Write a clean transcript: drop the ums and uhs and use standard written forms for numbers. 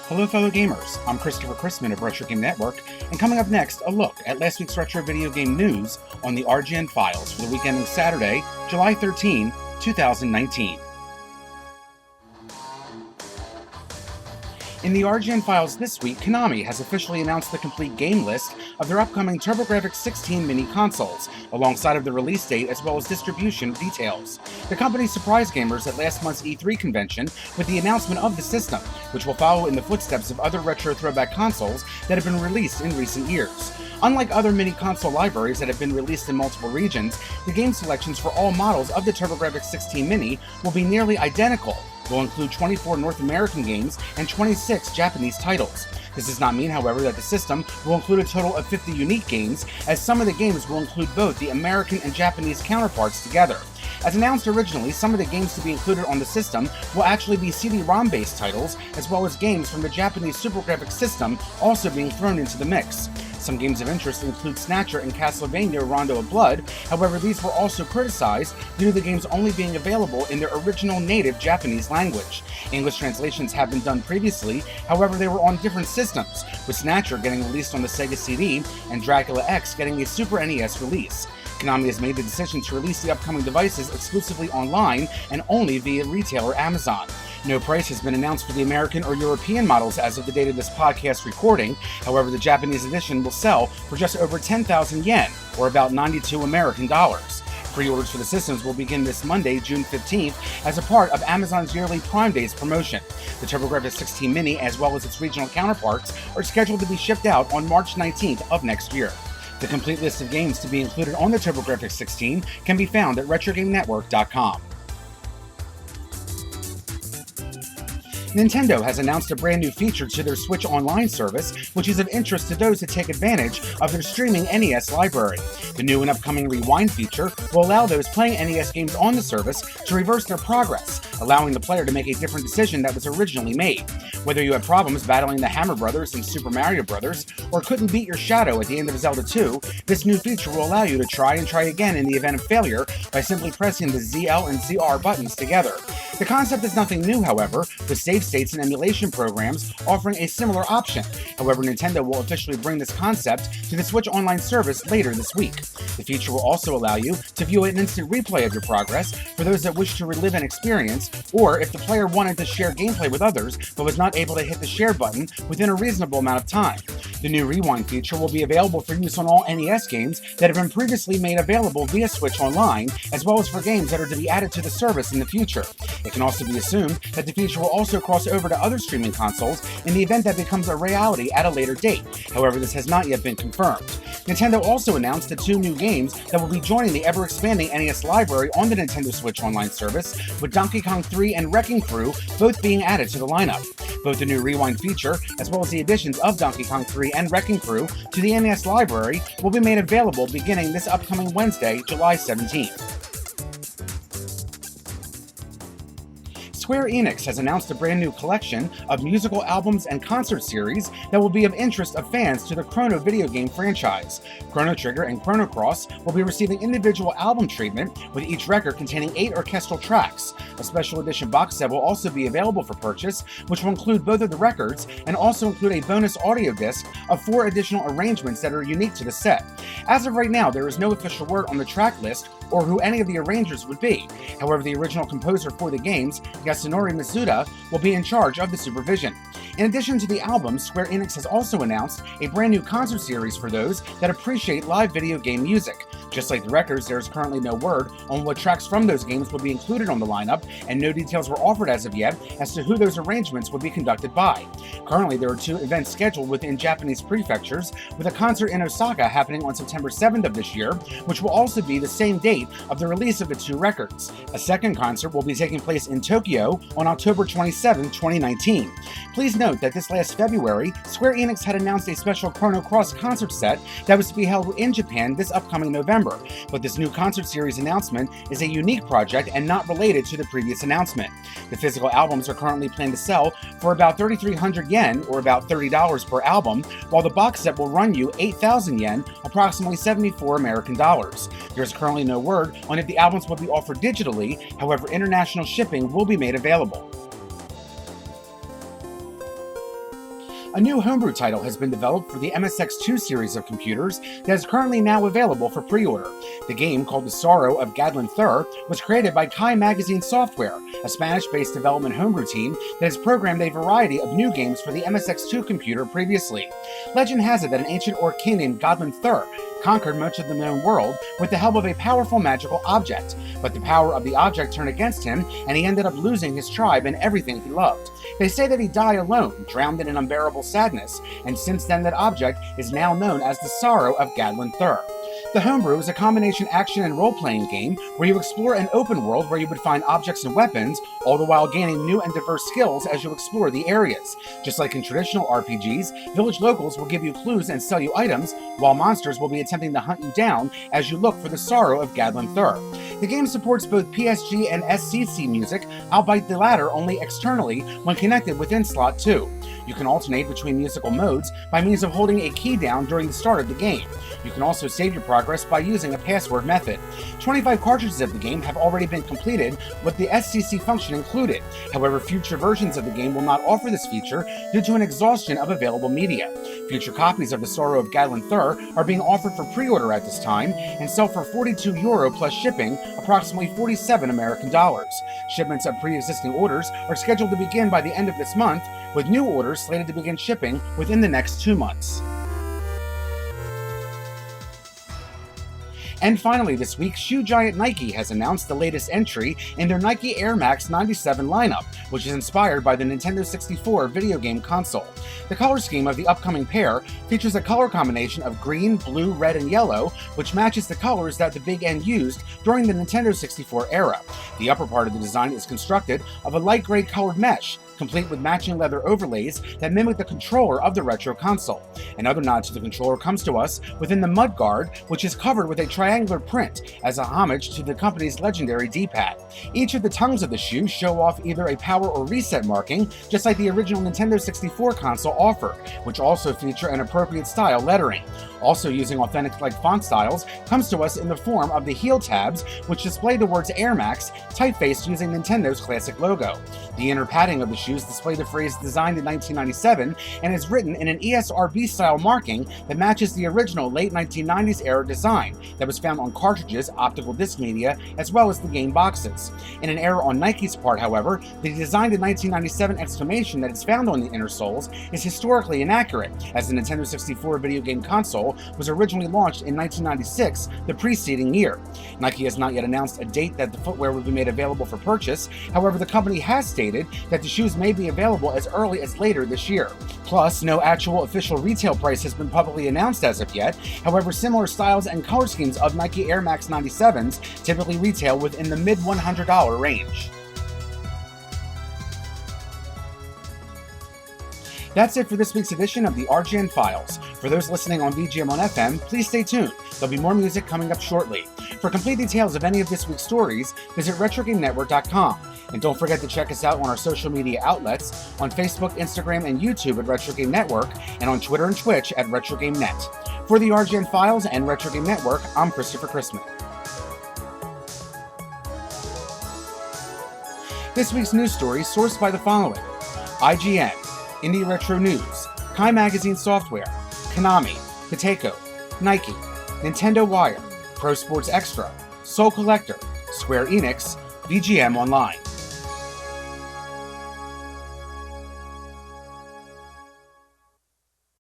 Hello fellow gamers, I'm Christopher Chrisman of Retro Game Network, and coming up next, a look at last week's retro video game news on the RGN files for the week ending Saturday, July 13, 2019. In the RGN files this week, Konami has officially announced the complete game list of their upcoming TurboGrafx 16 mini consoles, alongside of the release date as well as distribution details. The company surprised gamers at last month's E3 convention with the announcement of the system, which will follow in the footsteps of other retro throwback consoles that have been released in recent years. Unlike other mini console libraries that have been released in multiple regions, the game selections for all models of the TurboGrafx 16 Mini will be nearly identical. Will include 24 North American games and 26 Japanese titles. This does not mean, however, that the system will include a total of 50 unique games, as some of the games will include both the American and Japanese counterparts together. As announced originally, some of the games to be included on the system will actually be CD-ROM based titles, as well as games from the Japanese SuperGrafx system also being thrown into the mix. Some games of interest include Snatcher and Castlevania Rondo of Blood, however these were also criticized due to the games only being available in their original native Japanese language. English translations have been done previously, however they were on different systems, with Snatcher getting released on the Sega CD and Dracula X getting a Super NES release. Konami has made the decision to release the upcoming devices exclusively online and only via retailer Amazon. No price has been announced for the American or European models as of the date of this podcast recording. However, the Japanese edition will sell for just over 10,000 yen, or about $92 American. Pre-orders for the systems will begin this Monday, June 15th, as a part of Amazon's yearly Prime Days promotion. The TurboGrafx 16 Mini, as well as its regional counterparts, are scheduled to be shipped out on March 19th of next year. The complete list of games to be included on the TurboGrafx 16 can be found at RetroGameNetwork.com. Nintendo has announced a brand new feature to their Switch Online service, which is of interest to those that take advantage of their streaming NES library. The new and upcoming Rewind feature will allow those playing NES games on the service to reverse their progress, allowing the player to make a different decision that was originally made. Whether you had problems battling the Hammer Brothers in Super Mario Bros., or couldn't beat your Shadow at the end of Zelda 2, this new feature will allow you to try and try again in the event of failure by simply pressing the ZL and ZR buttons together. The concept is nothing new, however, with save states and emulation programs offering a similar option. However, Nintendo will officially bring this concept to the Switch Online service later this week. The feature will also allow you to view an instant replay of your progress for those that wish to relive an experience, or if the player wanted to share gameplay with others but was not able to hit the share button within a reasonable amount of time. The new Rewind feature will be available for use on all NES games that have been previously made available via Switch Online, as well as for games that are to be added to the service in the future. It can also be assumed that the feature will also cross over to other streaming consoles in the event that becomes a reality at a later date. However, this has not yet been confirmed. Nintendo also announced the two new games that will be joining the ever-expanding NES library on the Nintendo Switch Online service, with Donkey Kong 3 and Wrecking Crew both being added to the lineup. Both the new Rewind feature, as well as the additions of Donkey Kong 3 and Wrecking Crew to the NES library, will be made available beginning this upcoming Wednesday, July 17th. Square Enix has announced a brand new collection of musical albums and concert series that will be of interest of fans to the Chrono video game franchise. Chrono Trigger and Chrono Cross will be receiving individual album treatment, with each record containing 8 orchestral tracks. A special edition box set will also be available for purchase, which will include both of the records and also include a bonus audio disc of 4 additional arrangements that are unique to the set. As of right now, there is no official word on the track list or who any of the arrangers would be. However, the original composer for the games, Yasunori Mitsuda, will be in charge of the supervision. In addition to the albums, Square Enix has also announced a brand new concert series for those that appreciate live video game music. Just like the records, there is currently no word on what tracks from those games will be included on the lineup, and no details were offered as of yet as to who those arrangements would be conducted by. Currently, there are 2 events scheduled within Japanese prefectures, with a concert in Osaka happening on September 7th of this year, which will also be the same date of the release of the 2 records. A second concert will be taking place in Tokyo on October 27, 2019. Please note that this last February, Square Enix had announced a special Chrono Cross concert set that was to be held in Japan this upcoming November, but this new concert series announcement is a unique project and not related to the previous announcement. The physical albums are currently planned to sell for about 3,300 yen, or about $30 per album, while the box set will run you 8,000 yen, approximately $74 American. There is currently no word on if the albums will be offered digitally, however international shipping will be made available. A new homebrew title has been developed for the MSX2 series of computers that is currently now available for pre-order. The game, called The Sorrow of Gadlan Thur, was created by Kai Magazine Software, a Spanish-based development homebrew team that has programmed a variety of new games for the MSX2 computer previously. Legend has it that an ancient orc king named Gadlan Thur conquered much of the known world with the help of a powerful magical object, but the power of the object turned against him and he ended up losing his tribe and everything he loved. They say that he died alone, drowned in an unbearable sadness, and since then that object is now known as the Sorrow of Gadlan Thur. The Homebrew is a combination action and role-playing game where you explore an open world where you would find objects and weapons, all the while gaining new and diverse skills as you explore the areas. Just like in traditional RPGs, village locals will give you clues and sell you items, while monsters will be attempting to hunt you down as you look for the Sorrow of Gadlan Thur. The game supports both PSG and SCC music, albeit the latter only externally when connected within Slot 2. You can alternate between musical modes by means of holding a key down during the start of the game. You can also save your progress by using a password method. 25 cartridges of the game have already been completed with the SCC function included. However, future versions of the game will not offer this feature due to an exhaustion of available media. Future copies of The Sorrow of Gadlan Thur are being offered for pre-order at this time and sell for €42 plus shipping, approximately $47 American. Shipments of pre-existing orders are scheduled to begin by the end of this month, with new orders slated to begin shipping within the next 2 months. And finally, this week, shoe giant Nike has announced the latest entry in their Nike Air Max 97 lineup, which is inspired by the Nintendo 64 video game console. The color scheme of the upcoming pair features a color combination of green, blue, red, and yellow, which matches the colors that the Big N used during the Nintendo 64 era. The upper part of the design is constructed of a light gray colored mesh, complete with matching leather overlays that mimic the controller of the retro console. Another nod to the controller comes to us within the mudguard, which is covered with a triangular print as a homage to the company's legendary D-pad. Each of the tongues of the shoe show off either a power or reset marking, just like the original Nintendo 64 console offered, which also feature an appropriate style lettering. Also using authentic like font styles comes to us in the form of the heel tabs, which display the words Air Max typefaced using Nintendo's classic logo. The inner padding of the shoes display the phrase designed in 1997 and is written in an ESRB style marking that matches the original late 1990s era design that was found on cartridges, optical disc media, as well as the game boxes. In an error on Nike's part, however, the designed in 1997 exclamation that is found on the inner soles is historically inaccurate, as the Nintendo 64 video game console was originally launched in 1996, the preceding year. Nike has not yet announced a date that the footwear will be made available for purchase. However, the company has stated that the shoes may be available as early as later this year. Plus, no actual official retail price has been publicly announced as of yet. However, similar styles and color schemes of Nike Air Max 97s typically retail within the mid-$100 range. That's it for this week's edition of the RGN Files. For those listening on VGM on FM, please stay tuned. There'll be more music coming up shortly. For complete details of any of this week's stories, visit RetroGameNetwork.com. And don't forget to check us out on our social media outlets on Facebook, Instagram, and YouTube at Retro Game Network, and on Twitter and Twitch at RetroGameNet. For the RGN Files and Retro Game Network, I'm Christopher Chrisman. This week's news story is sourced by the following: IGN, Indie Retro News, Kai Magazine Software, Konami, Kotaku, Nike, Nintendo Wire, Pro Sports Extra, Soul Collector, Square Enix, VGM Online.